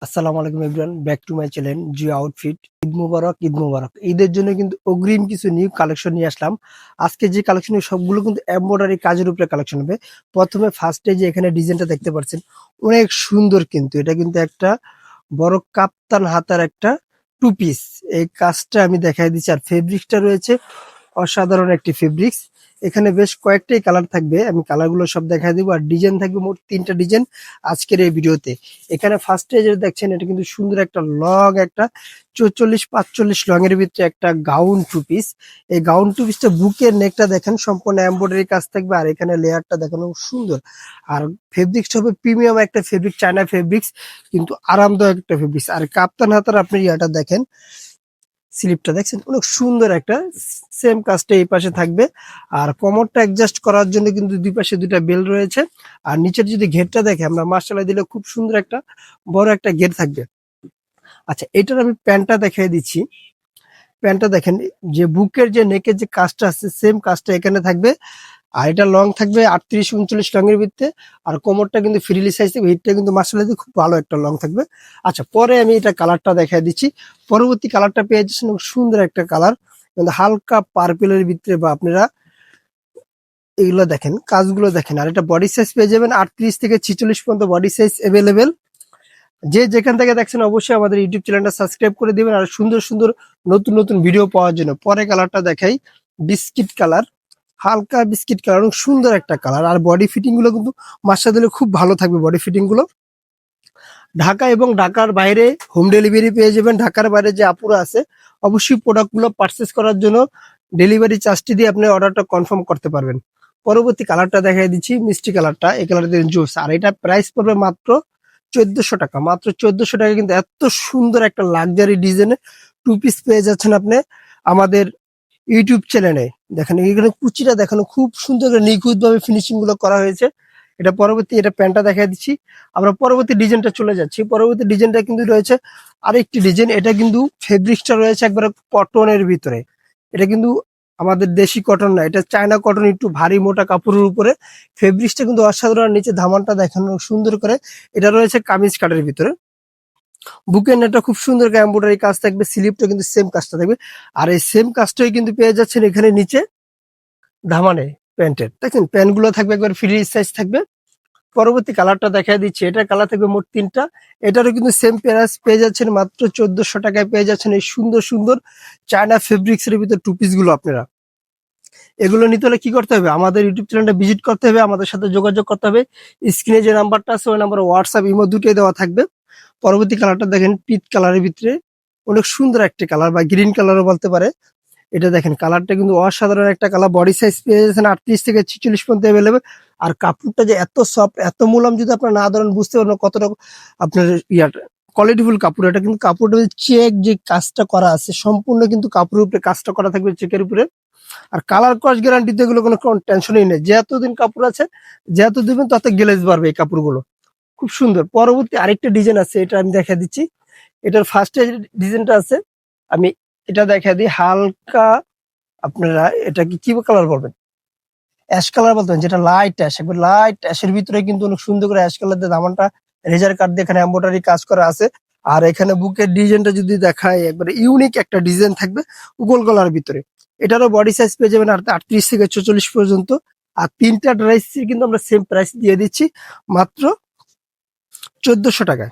আসসালামু আলাইকুম everyone, back to my channel Jio outfit. Eid মুবারক, ঈদ মুবারক। ঈদের জন্য কিন্তু অগ্রিম কিছু নিউ কালেকশন নিয়ে আসলাম। আজকে যে কালেকশন সবগুলো কিন্তু এমব্রয়ডারি কাজের উপরে কালেকশন হবে। প্রথমে ফার্স্টে যে এখানে ডিজাইনটা দেখতে পাচ্ছেন অনেক সুন্দর, কিন্তু এটা কিন্তু একটা বড় কাপ্তান হাতার একটা টু পিস। এই কাজটা আমি দেখাই দিচ্ছি, আর ফেব্রিক্সটা রয়েছে অসাধারণ একটি ফেব্রিক্স। এখানে বেশ কয়েকটাই কালার থাকবে, আমি কালারগুলো সব দেখাই দিব। আর ডিজাইন থাকবে মোট 3টা ডিজাইন আজকের এই ভিডিওতে। এখানে ফার্স্টে যেটা দেখছেন এটা কিন্তু সুন্দর একটা লং, একটা 44-45 লং এর ভিতরে একটা গাউন টু পিস। এই গাউন টু পিসটা বুকের নেকটা দেখেন সম্পূর্ণ এমব্রয়ডারি কাজ থাকবে, আর এখানে লেয়ারটা দেখানো সুন্দর। আর ফেব্রিক্সটা হবে প্রিমিয়াম একটা ফেব্রিক, চায়না ফেব্রিক্স, কিন্তু আরামদায়ক একটা ফেব্রিক্স। আর কাপ্তান হাতার আপনি ইয়াটা দেখেন, স্লিপটা দেখছেন অনেক সুন্দর একটা। সেম কাজটা এই পাশে থাকবে। আর কোমরটা অ্যাডজাস্ট করার জন্য কিন্তু দুই পাশে দুইটা বেল রয়েছে। আর নিচের যদি ঘেরটা দেখে আমরা মার্শাল্লাহ দিলে খুব সুন্দর একটা বড় একটা ঘের থাকবে। আচ্ছা, এটার আমি প্যান্টটা দেখিয়ে দিচ্ছি। প্যান্টটা দেখেন, যে বুকের যে নেকের যে কাজটা আছে সেম কাজটা এখানে থাকবে। আর এটা লং থাকবে 38-39 লং এর ভিতরে। আর কোমরটা কিন্তু ফ্রিলি সাইজ থাকবে, হিটটা কিন্তু মার্শাল্লাহ খুব ভালো একটা লং থাকবে। আচ্ছা, পরে আমি এটা কালারটা দেখাই দিচ্ছি। পরবর্তী কালারটা পেয়ে যাচ্ছেন সুন্দর একটা কালার, কিন্তু হালকা পার্পেলের ভিতরে। বা আপনারা এগুলো দেখেন, কাজগুলো দেখেন। আর এটা বডি সাইজ পেয়ে যাবেন 38 থেকে 46 পর্যন্ত বডি সাইজ এভেলেবেল। যে যেখান থেকে দেখছেন অবশ্যই আমাদের ইউটিউব চ্যানেলটা সাবস্ক্রাইব করে দিবেন, আর সুন্দর সুন্দর নতুন নতুন ভিডিও পাওয়ার জন্য। পরে কালারটা দেখাই, বিস্কিট কালার, হালকা বিস্কিট কালার, অনেক সুন্দর একটা কালার। আর বডি ফিটিং গুলো কিন্তু মাসা দিলে খুব ভালো থাকবে বডি ফিটিং গুলো। ঢাকা এবং ঢাকার বাইরে হোম ডেলিভারি পেয়ে যাবেন। ঢাকার বাইরে যে আপুরা আছে অবশ্যই প্রোডাক্ট গুলো পারচেস করার জন্য ডেলিভারি চার্জটি দিয়ে আপনি অর্ডারটা কনফার্ম করতে পারবেন। পরবর্তী কালারটা দেখাই দিচ্ছি, মিষ্টি কালারটা। এই কালারটা জুস, আর এটা প্রাইস পড়বে মাত্র 1400 টাকা। মাত্র 1400 টাকা কিন্তু এত সুন্দর একটা লাক্সারি ডিজাইনের টু পিস পেয়ে যাচ্ছেন আপনি আমাদের ইউটিউব চ্যানেলে। দেখেন এখানে কুচিটা দেখানো খুব সুন্দর করে নিখুঁত ভাবে ফিনিশিং গুলো করা হয়েছে। এটা পরবর্তী, এটা প্যান্টটা দেখাই দিচ্ছি। আমরা পরবর্তী ডিজাইনটা চলে যাচ্ছি। পরবর্তী ডিজাইনটা কিন্তু রয়েছে আরেকটি ডিজাইন। এটা কিন্তু ফেব্রিক্সটা রয়েছে একবারে কটনের ভিতরে। এটা কিন্তু আমাদের দেশি কটন না, এটা চায়না কটন, একটু ভারী মোটা কাপড়ের উপরে। ফেব্রিক্সটা কিন্তু অসাধারণ, নিচে ধামানটা দেখানো সুন্দর করে। এটা রয়েছে কামিজ কাটের ভিতরে। বুকের নেটটা খুব সুন্দর করে এমব্রয়ডারি কাজ থাকবে, স্লিপটা কিন্তু সেম কাজটা থাকবে। আর এই সেম কাজটাই কিন্তু পেয়ে যাচ্ছেন এখানে নিচে ধামানে প্যান্টের। দেখেন প্যান্ট গুলো থাকবে একবার ফ্রি সাইজ থাকবে। পরবর্তী কালারটা দেখাই দিচ্ছি, এটার কালার থাকবে মোট 3টা। এটারও কিন্তু সেম প্রাইস পেয়ে যাচ্ছেন মাত্র 1400 টাকায়। পেয়ে যাচ্ছেন এই সুন্দর সুন্দর চায়না ফেব্রিক্স এর ভিতরে টু পিস গুলো। আপনারা এগুলো নিতে হলে কি করতে হবে, আমাদের ইউটিউব চ্যানেলটা ভিজিট করতে হবে, আমাদের সাথে যোগাযোগ করতে হবে। স্ক্রিনে যে নাম্বারটা আছে ওই নাম্বারে হোয়াটসঅ্যাপ ইমো দুটোই দেওয়া থাকবে। পরবর্তী কালারটা দেখেন, পিচ কালারের ভিতরে অনেক সুন্দর একটা কালার, বা গ্রিন কালারও বলতে পারে। এটা দেখেন কালারটা কিন্তু অসাধারণ একটা কালার। বডি সাইজ পেয়ে যাচ্ছেন 38 থেকে 46 পর্যন্ত অ্যাভেলেবেল। আর কাপড়টা যে এত সফট, এত মুলাম, যদি আপনার না ধরেন বুঝতে পারবেন কতটা আপনার ইয়াটা কোয়ালিটিফুল কাপড়। এটা কিন্তু কাপড়টা চেক যে কাজটা করা আছে সম্পূর্ণ কিন্তু কাপড়ের উপরে কাজটা করা থাকবে, চেকের উপরে। আর কালার কস গ্যারান্টিতে এগুলো কোনো টেনশনই নেই। যে এতদিন কাপড় আছে, যে এত দিবেন তত গ্লেজ বাড়বে এই কাপড়গুলো। খুব সুন্দর। পরবর্তী আরেকটা ডিজাইন আছে, এটা আমি দেখা দিচ্ছি। এটার ফার্স্টে ডিজাইনটা আছে, আমি এটা দেখা দিই। হালকা আপনারা এটা কি কালার বলবেন, অ্যাশ কালার বলতে পারেন, যেটা লাইট অ্যাশ, একবার লাইট অ্যাশের ভিতরে কিন্তু অনেক সুন্দর করে অ্যাশ কালার দিয়ে দামানটা রেজার কাট দিয়ে এখানে এমব্রয়ডারি কাজ করা আছে। আর এখানে বুকের ডিজাইনটা যদি দেখায় একবারে ইউনিক একটা ডিজাইন থাকবে গোল গলার ভিতরে। এটারও বডি সাইজ পেয়ে যাবেন 38 থেকে 46 পর্যন্ত। আর 3টা ড্রেস কিন্তু আমরা সেম প্রাইস দিয়ে দিচ্ছি মাত্র 1400 টাকায়।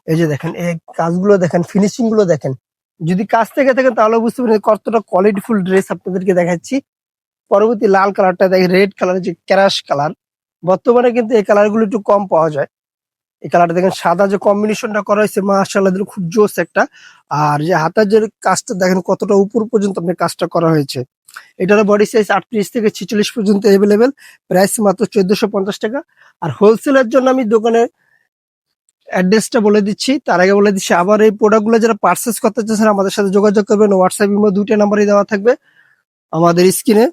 এই যে দেখেন এই কাজগুলো দেখেন, ফিনিশিং গুলো দেখেন। যদি কাজ থেকে থাকেন তাহলে বুঝতে পারেন কতটা কোয়ালিটিফুল ড্রেস আপনাদেরকে দেখাচ্ছি। পরবর্তী লাল কালারটা দেখেন, রেড কালার, যে ক্যারাশ কালার। বর্তমানে কিন্তু এই কালার গুলো একটু কম পাওয়া যায়। এই কালারটা দেখেন, সাদা যে কম্বিনেশনটা করা হয়েছে মাশাআল্লাহ দিলে খুব জোস একটা। আর যে হাতার যে কাজটা দেখেন কতটা উপর পর্যন্ত আপনার কাজটা করা হয়েছে। এটার বডি সাইজ 38 থেকে 46 পর্যন্ত এভেলেবেল। প্রাইস মাত্র 1450 টাকা। আর হোলসেলের জন্য আমি দোকানে অ্যাড্রেসটা বলে দিচ্ছি। তার আগে বলে দিচ্ছি আবার, এই প্রোডাক্টগুলো যারা পারচেস করতে চাচ্ছেন আমাদের সাথে যোগাযোগ করবেন। হোয়াটসঅ্যাপ ইমো দুইটা নাম্বারই দেওয়া থাকবে আমাদের স্ক্রিনে।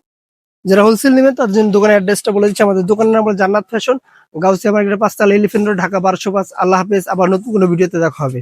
যারা হোলসেল নেবেন তার জন্য দোকানের অ্যাড্রেসটা বলে দিচ্ছি। আমাদের দোকানের নাম হলো জান্নাত ফ্যাশন, গাউসিয়া মার্কেটের 5 তলা, এলিফ্যান্ট রোড, ঢাকা 1205। আল্লাহ হাফেজ। আবার নতুন কোনো ভিডিওতে দেখা হবে।